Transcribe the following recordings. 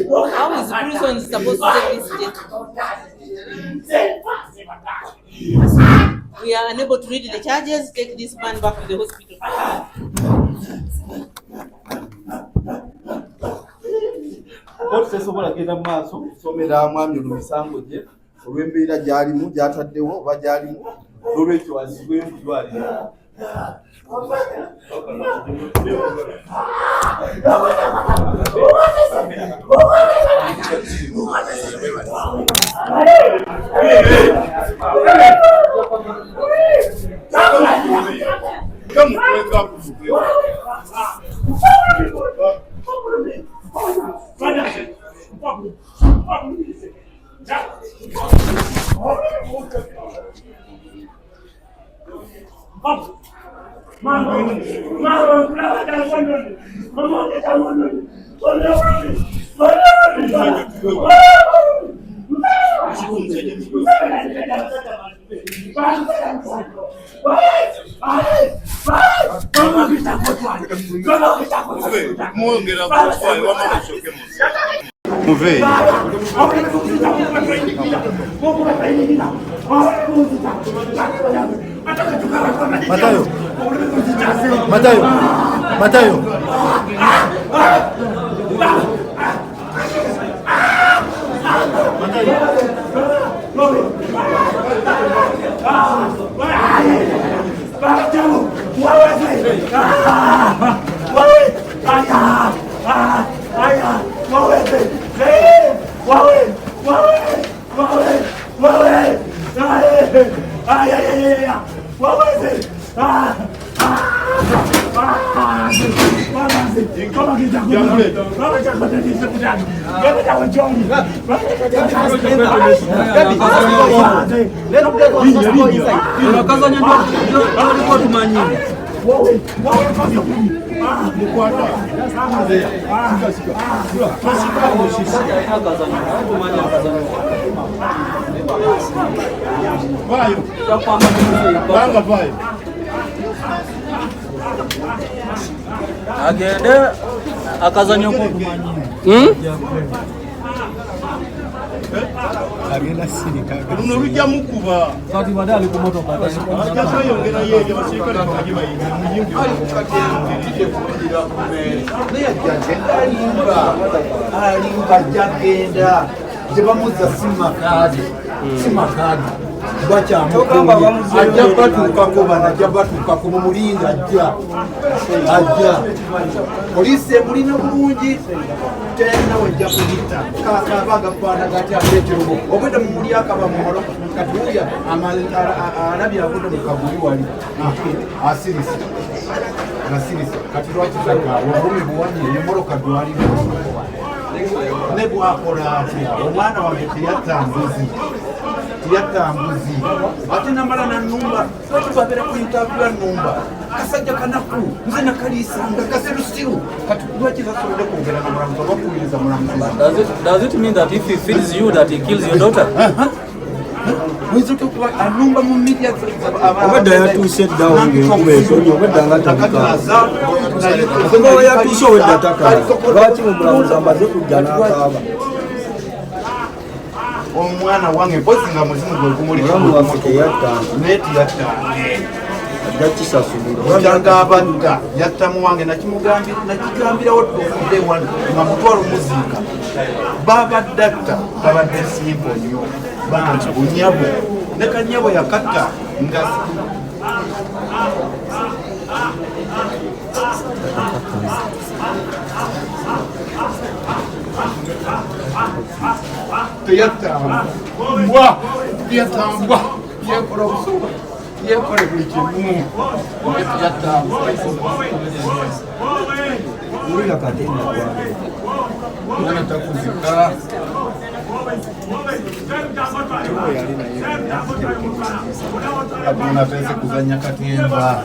How is prison supposed to take this step? We are unable to read the charges. Take this man back to the hospital. Sobola genda maaso somera mwami ono misango gye olw'embeera gy'alimu gy'ataddewo oba gy'alimu olw'ekyo azibwe mu ddwaliro. Muveyi Matayo agende akazanyo kukumanyi agenda sirika luno lujja mukuba kati badali ku motoka yongera yeyo abasirikale baji bayingira muyimbi alimba jagenda tebamuzza simakadi ajja batuukako banajja batuukako mumulinda ajja poliisi emulina bulungi tena wajja kuyita kakaba gafaanaga ati ateekirugo obwedde mumuli akaba mumalo kati uya alabye avudde mukaguli wali asirise kati lwakitaka obulumi buwanyire emoroka dwalimu ne bwakola atya omwana wange teyatambuzi ate namala nanumba batubabera ku interview numba kasajja kanaku nze nakalisanga kasirusiru kati lwaki zasobodde kwogera na mulamuzi obakuwuliriza mulamuzi. Does it mean that if he feeds you that he kills your daughter? Wizotokuba anumba mu media obadde yatuuse ddawo ng'enkuba etonnya obadde nga takaaza okuba yatuuse owedde takaaza lwaki omulamuzi amaze kujja n'akaaba omwana wange mpozi nga muzimu gwe omulamu waffe teyatta ajja kisasulira kyagabadda yatta muwange nakigambirawo tufudde wano nga mutwala omuziika babadde atta babadde simpo nnyo bangi bunyabo ne kanyabo yakatta nga teyatambwa yekola obusuba yekole buli kimu teyatambwa ulira katenda mwana takuzika Ateze kuzanya katemba.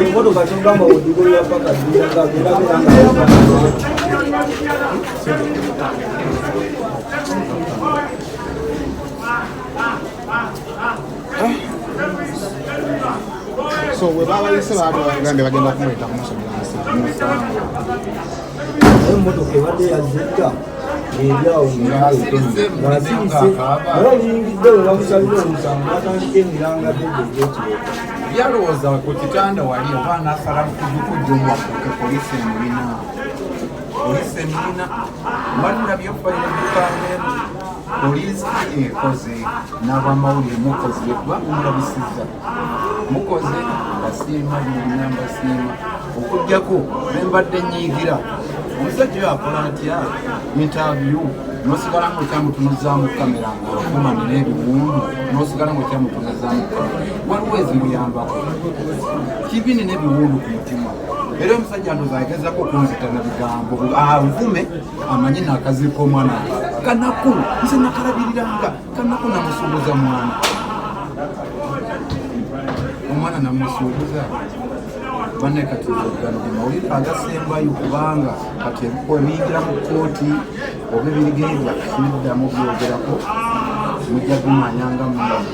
Imodoka kyogamba odigolera paka so we babayise bagambe bagenda kumweta kumusobolansi emotoka ebadde yazetta ebyawo nalingidde we bamusalira omusango batandika emiranga dedegekiro Yalowooza ku kitanda wali oba n'asala kujjumwa ku poliisi emulina. Poliisi emulina mbalira byofayira bikamera. Poliisi ekoze n'abamawulire mukoze kuba mulabisizza. Mukoze basiima mulina basiima. Okugjako nembadde nyiigira. Omusajja oyo akola atya interview n'osigala ng'okyamutunuzaamu kamera ng'akumanira ebiwundu n'osigala ng'okyamutunuzaamu kamera. Waliwo ezimuyambako kibini n'ebiwundu ku mutima. Era omusajja ndoozi agezaako okunzita na bigambo nvume amanyi n'akaziiko omwana kanaku nze nakalabiriranga kanaku namusuubuza mwana omwana namusuubuza banne kati ogano mawulire agasembayo kubanga kati ebikuwa biyingira mu kkooti oba ebirigere byakiddamu byogerako mujja gumanyanga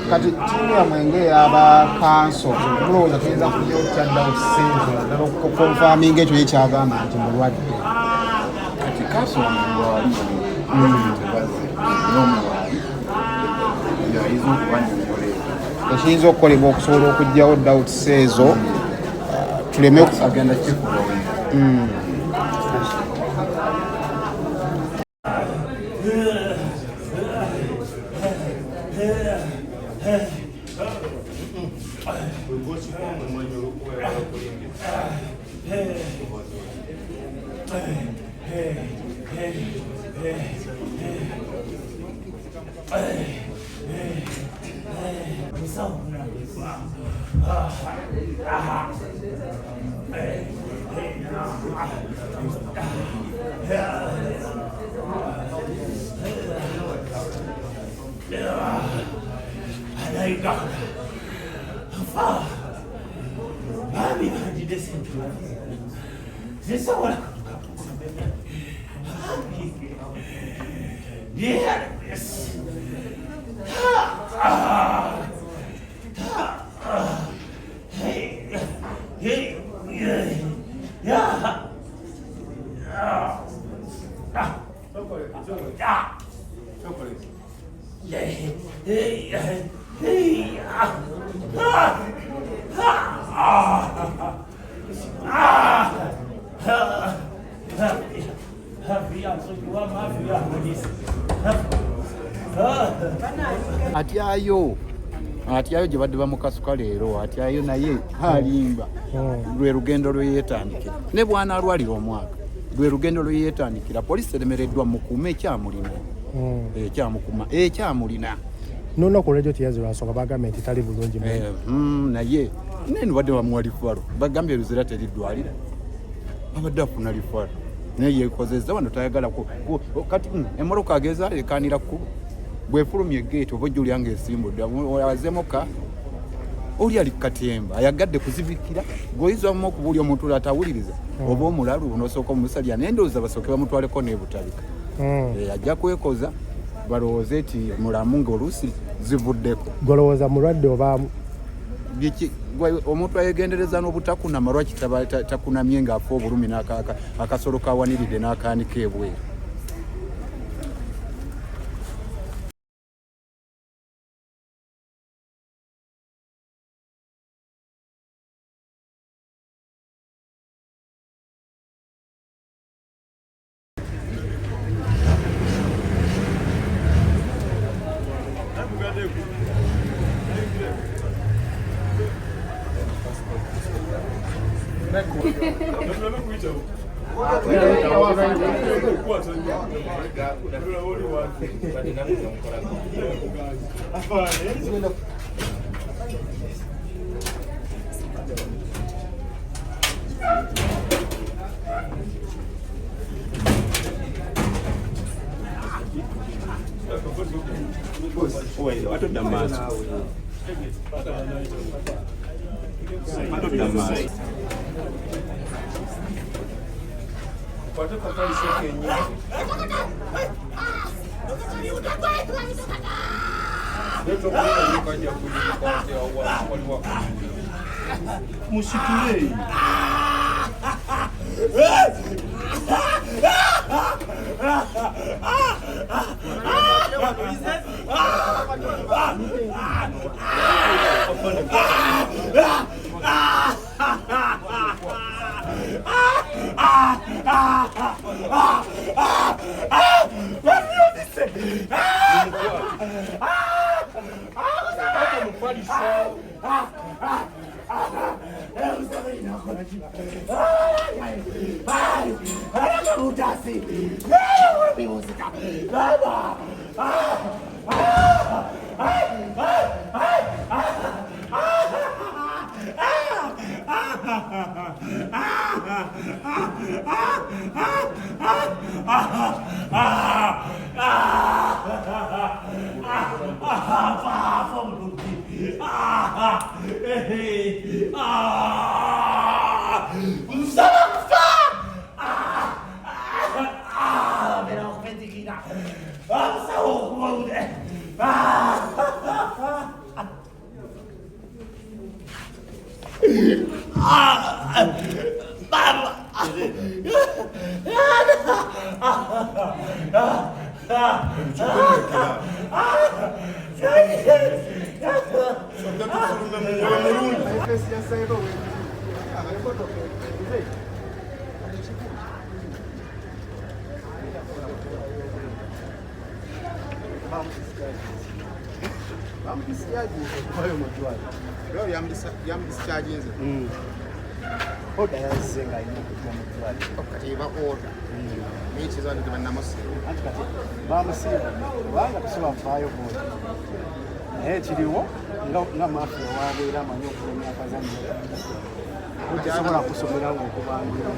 kati tiimu ya mwenge eyaba kanso mulowooza tuyinza kujja okukyaddawo ssente naddala okukonfaminga ekyo yekyagamba nti mulwadde kati kanso wamulwali tebazze n'omuwali yayinza okubanyonyoleera ekiyinza okukolebwa okusobola okuggyawo dawuts ezo tuleme agenda kikubawe atyayo gye badde bamukasuka leero atyayo naye alimba lwe lugendo lwe yeetandikira ne bwana alwalira omwaka lwe lugendo lwe yeetandikira poliisi eremereddwa mukuuma ekyamulina ekyamulina n'olunaku olw'ekyo teyazi lwansonga bagambye nti tali bulungi naye neno badde bamuwa lifalo bagambye luzira teriddwalira abadde afuna lifalo naye yeekozezza wano tayagala kati emmoloka ageza ekaanira kkubo bwefulumya egeeti oba ojja olyanga esimbudde azemoka oli ali katemba ayagadde kuzibikira gweoyizwamu okubuulya omuntu lwatawuliriza oba omulalu n'osooka omusalya nendowooza basooke bamutwaleko nebutabika ajja kwekoza balowooze nti mulamu ng'oluusi zivuddeko golowooza mulwadde oba omuntu ayegendereza n'obutakunama lwaki takunamye ng'afa obulumi akasolo kawaniridde n'akaanika ebweru Watodda maaso. Watodda maaso. Musitulei. Oda yazenga ino kujja mu ddwaliro. Kati eba oda. N'ekiza nti bannamusiba. Anti kati bamusiba kubanga tusobafaayo boda. Naye kiriwo nga maafiya waabeera amanyi okulumya akazannyo. Otasobola kusomera ng'okubangira.